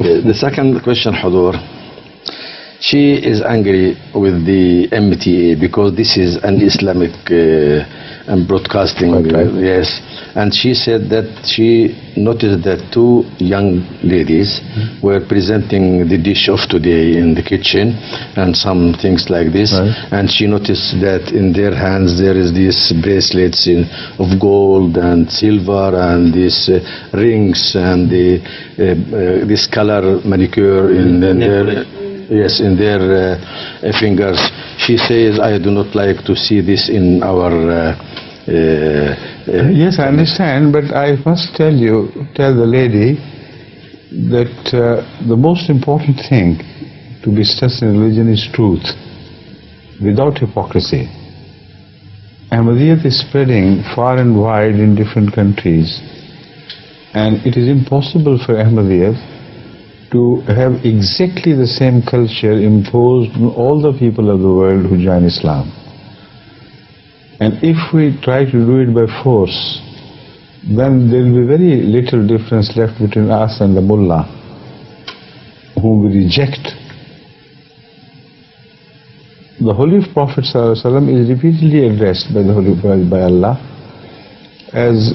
The second question, Hudur. She is angry with the MTA because this is an Islamic broadcasting. Yes. And she said that she noticed that two young ladies were presenting the dish of today in the kitchen and some things like this. Right. And she noticed that in their hands there is these bracelets of gold and silver and these rings and this color manicure in their fingers. She says, I do not like to see this in our yes, I understand, but I must tell the lady that the most important thing to be stressed in religion is truth, without hypocrisy. Ahmadiyya is spreading far and wide in different countries, and it is impossible for Ahmadiyya to have exactly the same culture imposed on all the people of the world who join Islam. And if we try to do it by force, then there will be very little difference left between us and the mullah, whom we reject. The Holy Prophet ﷺ is repeatedly addressed by the Holy Prophet, by Allah, as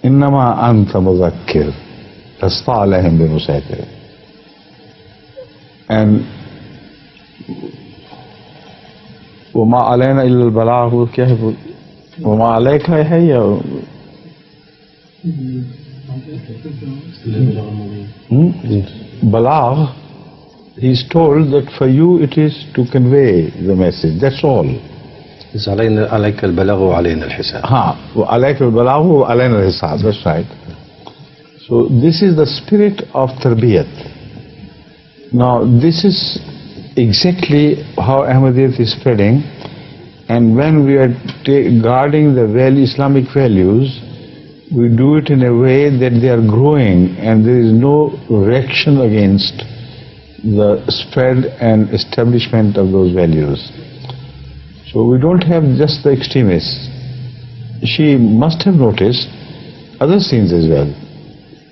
Innama anta muzakkir, lasta alayhim bimusaytir. And وما علینا الا البلاغ, وہ کیا ہے, وما علیکا ہے یا بلاغ. He is told that for you it is to convey the message, that's all. عليك البلاغ وعلينا الحساب. عليك البلاغ وعلينا الحساب, that's right. So this is the spirit of tarbiyat. Now this is exactly how Ahmadiyya is spreading, and when we are guarding the Islamic values, we do it in a way that they are growing and there is no reaction against the spread and establishment of those values. So we don't have just the extremists. She must have noticed other scenes as well,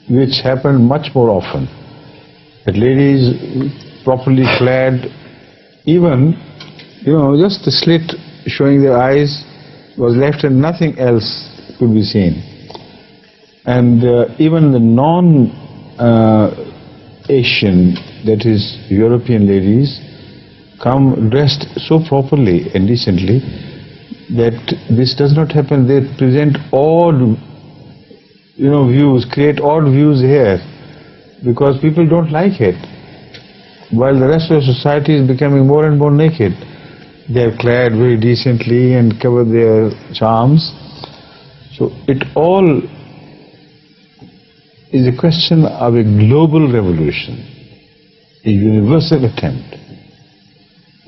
which happen much more often. That ladies properly clad, even, just the slit showing their eyes was left and nothing else could be seen. And even the non-Asian, that is European ladies, come dressed so properly and decently that this does not happen. They present odd, views, create odd views here because people don't like it. While the rest of society is becoming more and more naked, they are clad very decently and cover their charms. So it all is a question of a global revolution, a universal attempt.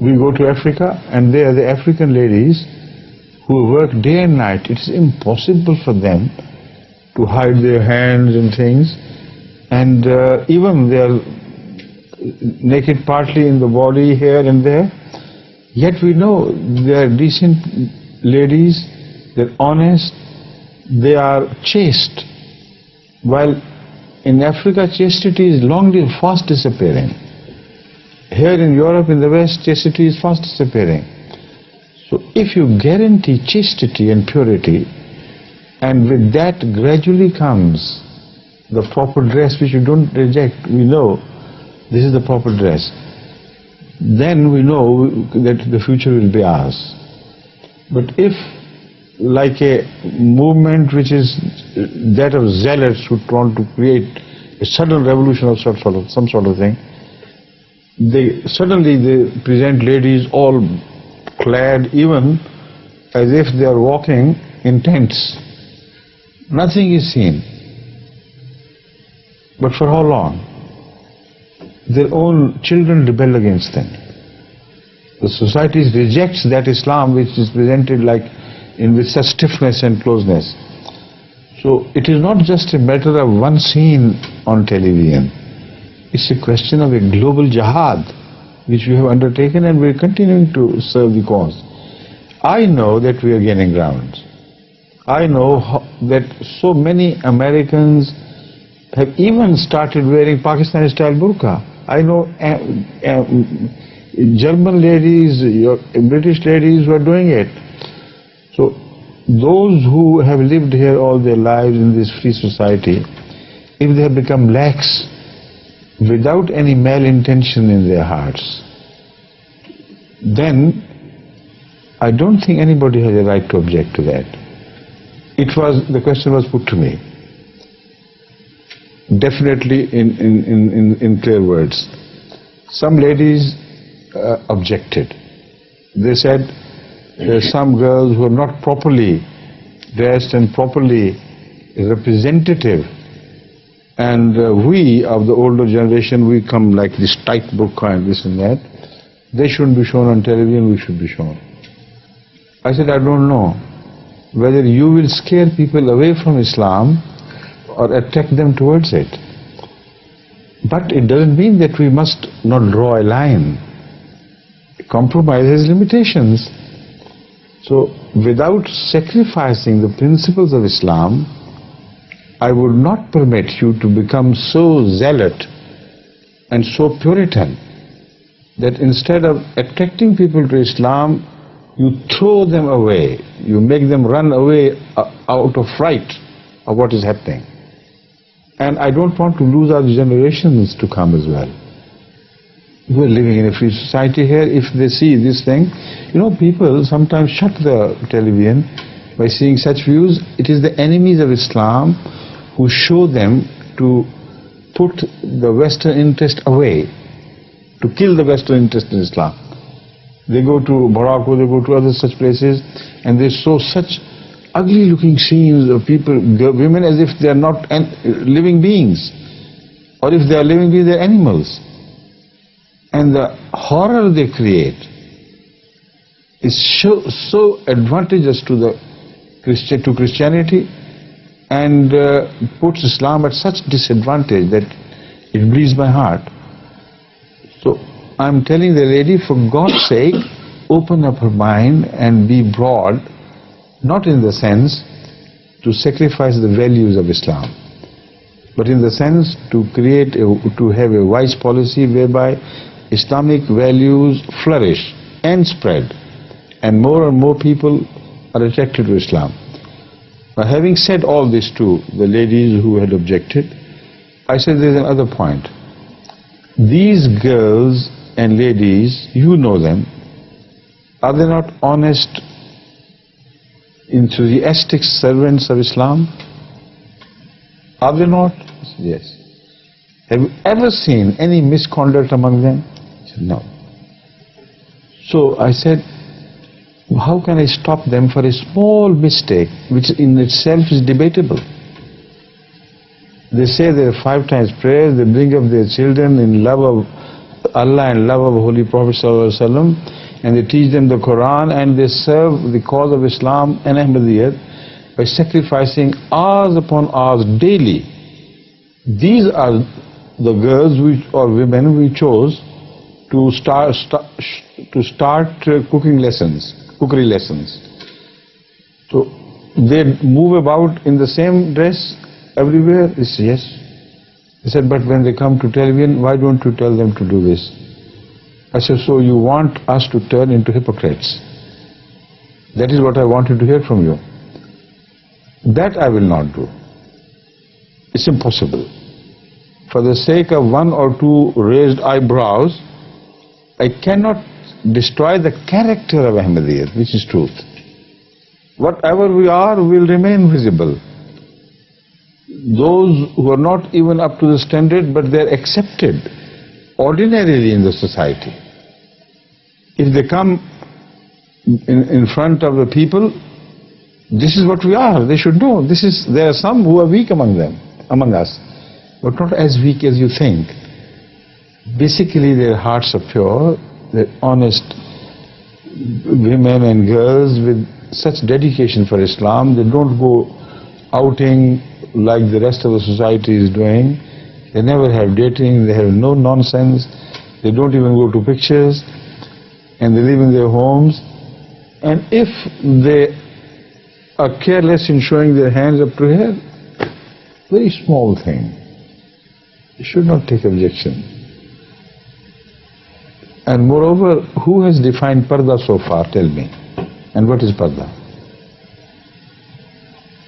We go to Africa and there the African ladies who work day and night, it is impossible for them to hide their hands and things, and even they are naked partly in the body here and there, yet we know they are decent ladies, they are honest, they are chaste. While in Africa chastity is fast disappearing. Here in Europe, in the West, chastity is fast disappearing. So if you guarantee chastity and purity, and with that gradually comes the proper dress which you don't reject, we know this is the proper dress, then we know that the future will be ours. But if, like a movement which is that of zealots who want to create a sudden revolution of some sort of thing, they present ladies all clad even as if they are walking in tents. Nothing is seen. But for how long? Their own children rebel against them. The society rejects that Islam which is presented with such stiffness and closeness. So it is not just a matter of one scene on television. It's a question of a global jihad which we have undertaken, and we are continuing to serve the cause. I know that we are gaining ground. I know that so many Americans have even started wearing Pakistani-style burqa. I know German ladies, British ladies who are doing it. So those who have lived here all their lives in this free society, if they have become lax without any malintention in their hearts, then I don't think anybody has a right to object to that. The question was put to me, definitely in clear words. Some ladies objected. They said there are some girls who are not properly dressed and properly representative, and we of the older generation, we come like this tight burqa and this and that. They shouldn't be shown on television, we should be shown. I said, I don't know whether you will scare people away from Islam or attract them towards it. But it doesn't mean that we must not draw a line. Compromise has limitations. So without sacrificing the principles of Islam, I would not permit you to become so zealot and so Puritan that instead of attracting people to Islam, you throw them away. You make them run away out of fright of what is happening. And I don't want to lose our generations to come as well. We're living in a free society here. If they see this thing, people sometimes shut the television by seeing such views. It is the enemies of Islam who show them to put the Western interest away, to kill the Western interest in Islam. They go to Morocco, they go to other such places, and they show such ugly looking scenes of people, women, as if they are not living beings, or if they are living beings, they are animals. And the horror they create is so advantageous to Christianity, and puts Islam at such disadvantage that it bleeds my heart. So I'm telling the lady, for God's sake, open up her mind and be broad, not in the sense to sacrifice the values of Islam, but in the sense to have a wise policy whereby Islamic values flourish and spread, and more people are attracted to Islam. Now, having said all this to the ladies who had objected, I said there's another point. These girls and ladies, you know them, are they not honest, enthusiastic servants of Islam? Are they not? Yes. Have you ever seen any misconduct among them? I said, no. So I said, how can I stop them for a small mistake which in itself is debatable? They say there are 5 times prayers, they bring up their children in love of Allah and love of Holy Prophet ﷺ, and they teach them the Quran, and they serve the cause of Islam and Ahmadiyya by sacrificing hours upon hours daily. These are the girls or women we chose to start cookery lessons. So they move about in the same dress everywhere. They say yes. They said, but when they come to television, why don't you tell them to do this? I said, so you want us to turn into hypocrites? That is what I wanted to hear from you. That I will not do. It's impossible. For the sake of 1 or 2 raised eyebrows, I cannot destroy the character of Ahmadiyya, which is truth. Whatever we are will remain visible. Those who are not even up to the standard, but they are accepted ordinarily in the society. If they come in front of the people, this is what we are. They should know. There are some who are weak among us, but not as weak as you think. Basically, their hearts are pure. They're honest women and girls with such dedication for Islam. They don't go outing like the rest of the society is doing. They never have dating. They have no nonsense. They don't even go to pictures, and they live in their homes. And if they are careless in showing their hands up to here, very small thing. You should not take objection. And moreover, who has defined parda so far? Tell me. And what is parda?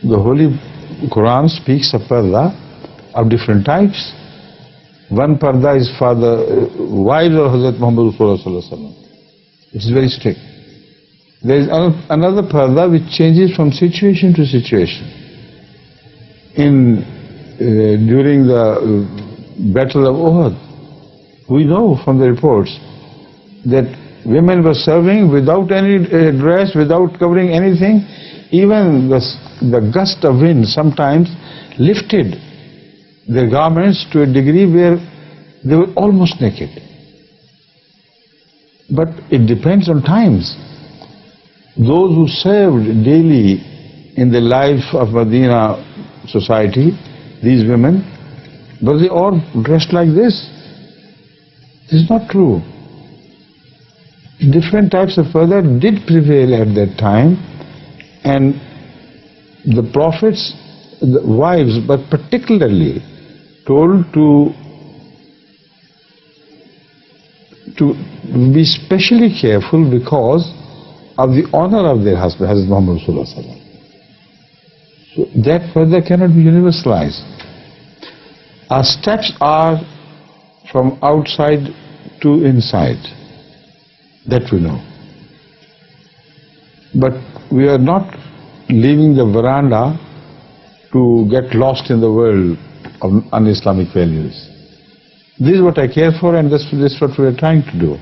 The Holy Quran speaks of parda of different types. One parda is for the wives of Hazrat Muhammad Sallallahu Alaihi Wasallam. It is very strict. There is another parda which changes from situation to situation. During the Battle of Uhud, we know from the reports that women were serving without any dress, without covering anything. Even the gust of wind sometimes lifted their garments to a degree where they were almost naked. But it depends on times. Those who served daily in the life of Medina society, these women, but they all dressed like this. This is not true. Different types of parda did prevail at that time, and the prophets, the wives, but particularly told to be specially careful because of the honor of their husband, Hazrat Muhammad Sallallahu Alaihi Wasallam. So that parda cannot be universalized. Our steps are from outside to inside. That we know. But we are not leaving the veranda to get lost in the world of un-Islamic values. This is what I care for, and this is what we are trying to do.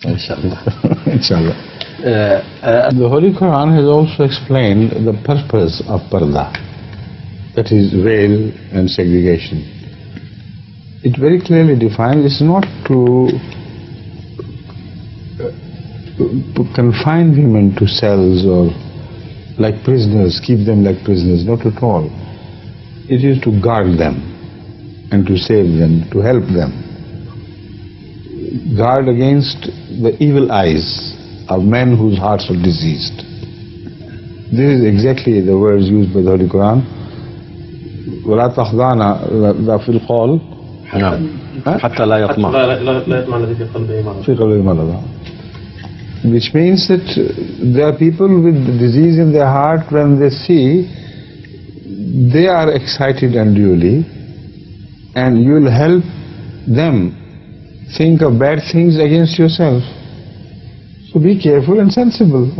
Inshallah. Inshallah. The Holy Quran has also explained the purpose of parda, that is veil and segregation. It very clearly defines it's not to confine women to cells or like prisoners, keep them like prisoners, not at all. It is to guard them and to save them, to help them. Guard against the evil eyes of men whose hearts are diseased. This is exactly the words used by the Holy Quran. وَلَا تَخْضَعْنَ فِي الْقَوْلِ حتى لا يطمع في قلبه مرض. Which means that there are people with disease in their heart, when they see, they are excited unduly, and you will help them think of bad things against yourself. So be careful and sensible.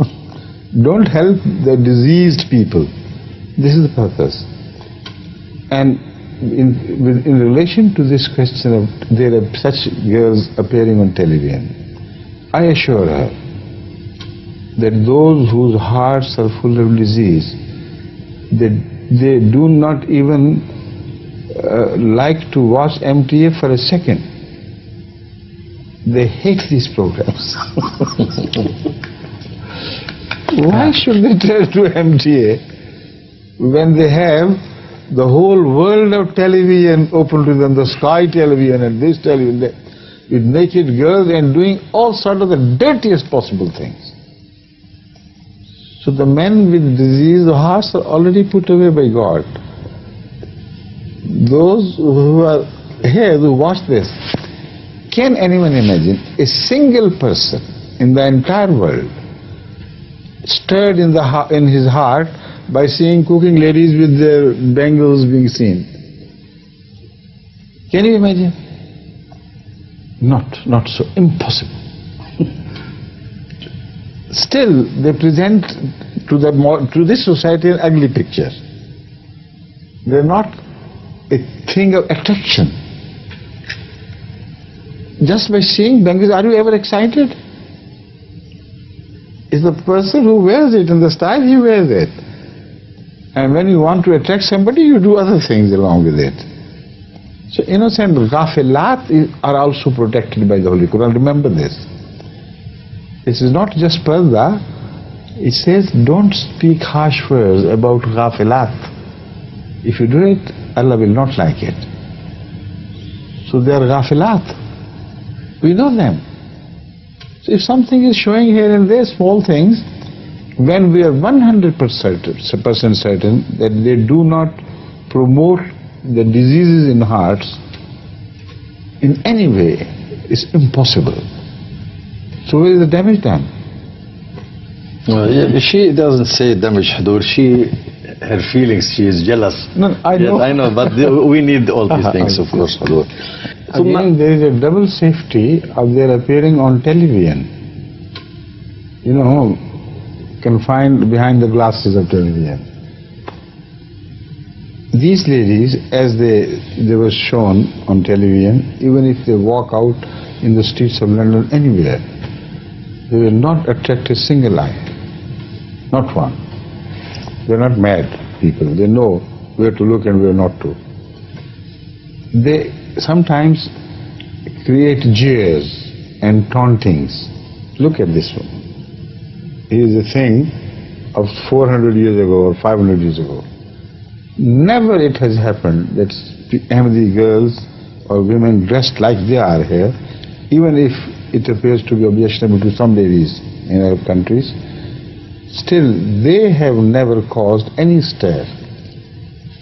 Don't help the diseased people. This is the purpose. And in relation to this question of there are such girls appearing on television, I assure her that those whose hearts are full of disease, they do not even like to watch MTA for a second. They hate these programs. Why should they turn to MTA when they have the whole world of television open to them, the Sky television and this television, with naked girls and doing all sorts of the dirtiest possible things? So the men with diseased hearts are already put away by God. Those who are here, who watch this, can anyone imagine a single person in the entire world stirred in his heart by seeing cooking ladies with their bangles being seen? Can you imagine? Not so. Impossible. Still, they present to this society an ugly picture. They're not a thing of attraction. Just by seeing bangles, are you ever excited? It's the person who wears it in the style he wears it. And when you want to attract somebody, you do other things along with it. So innocent ghafilat are also protected by the Holy Quran. Remember this. This is not just parda. It says don't speak harsh words about ghafilat. If you do it, Allah will not like it. So they are ghafilat. We know them. So if something is showing here and there, small things, when we are 100% certain that they do not promote the diseases in hearts in any way is impossible. So where is the damage done? She doesn't say damage, Hadur. Her feelings, she is jealous. No, I know. Yes, I know, but we need all these things, of course, Hadur. Again, there is a double safety of their appearing on television. You know, confined behind the glasses of television. These ladies, as they were shown on television, even if they walk out in the streets of London anywhere, they will not attract a single eye. Not one. They are not mad people. They know where to look and where not to. They sometimes create jeers and tauntings. Look at this one. It is a thing of 400 years ago or 500 years ago. Never it has happened that Ahmadi girls or women dressed like they are here, even if it appears to be objectionable to some ladies in Arab countries, still they have never caused any stir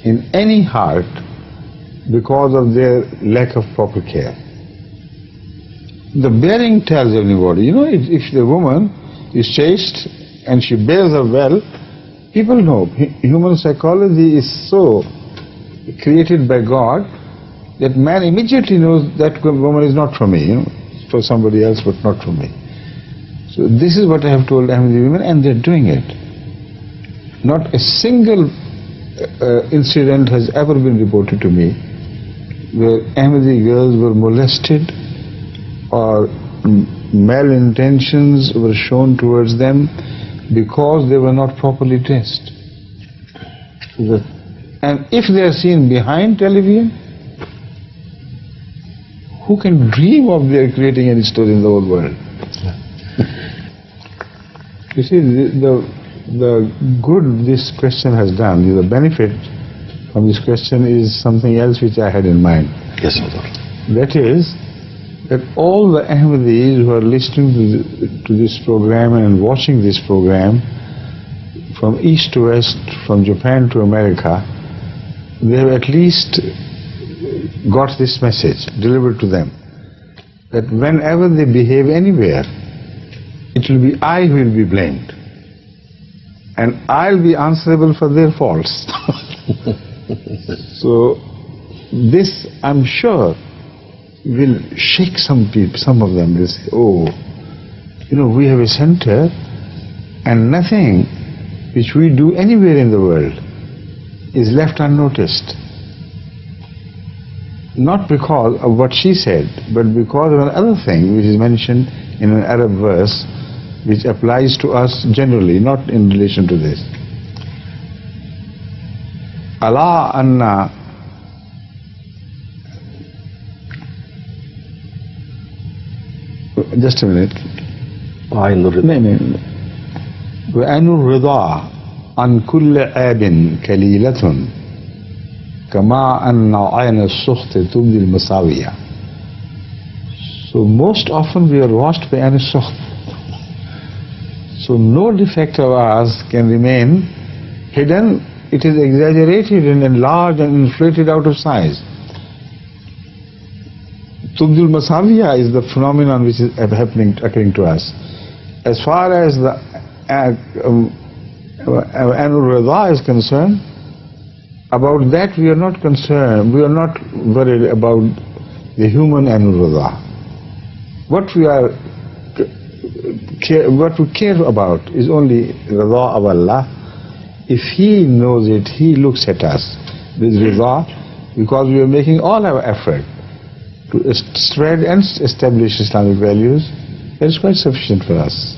in any heart because of their lack of proper care. The bearing tells everybody, you know, if the woman is chaste and she bears her well, people know. Human psychology is so created by God that man immediately knows that woman is not for me, you know, for somebody else but not for me. So this is what I have told Ahmadi women, and they're doing it. Not a single incident has ever been reported to me where Ahmadi girls were molested or malintentions were shown towards them because they were not properly dressed. And if they are seen behind television, who can dream of their creating any story in the whole world? You see, the good this question has done, the benefit from this question is something else which I had in mind. Yes, Father. That is, that all the Ahmadis who are listening to this program and watching this program, from east to west, from Japan to America, they have at least got this message delivered to them, that whenever they behave anywhere, it will be I who will be blamed, and I'll be answerable for their faults. So this, I'm sure, will shake some people. Some of them will say, oh, you know, we have a center and nothing which we do anywhere in the world is left unnoticed. Not because of what she said, but because of another thing which is mentioned in an Arab verse which applies to us generally, not in relation to this. Allah anna just a minute. وعين الرضا عن كل عيب كليلة كما أن عين السخط تبدي المساوية. So most often we are washed by عين السخط. So no defect of ours can remain hidden. It is exaggerated and enlarged and inflated out of size. Tubdul Masawiya is the phenomenon which is occurring to us. As far as the Anur Rida is concerned, about that we are not concerned, we are not worried about the human Anur Rida. What we care about is only Rida of Allah. If He knows it, He looks at us with Rida, because we are making all our effort to spread and establish Islamic values. That is quite sufficient for us.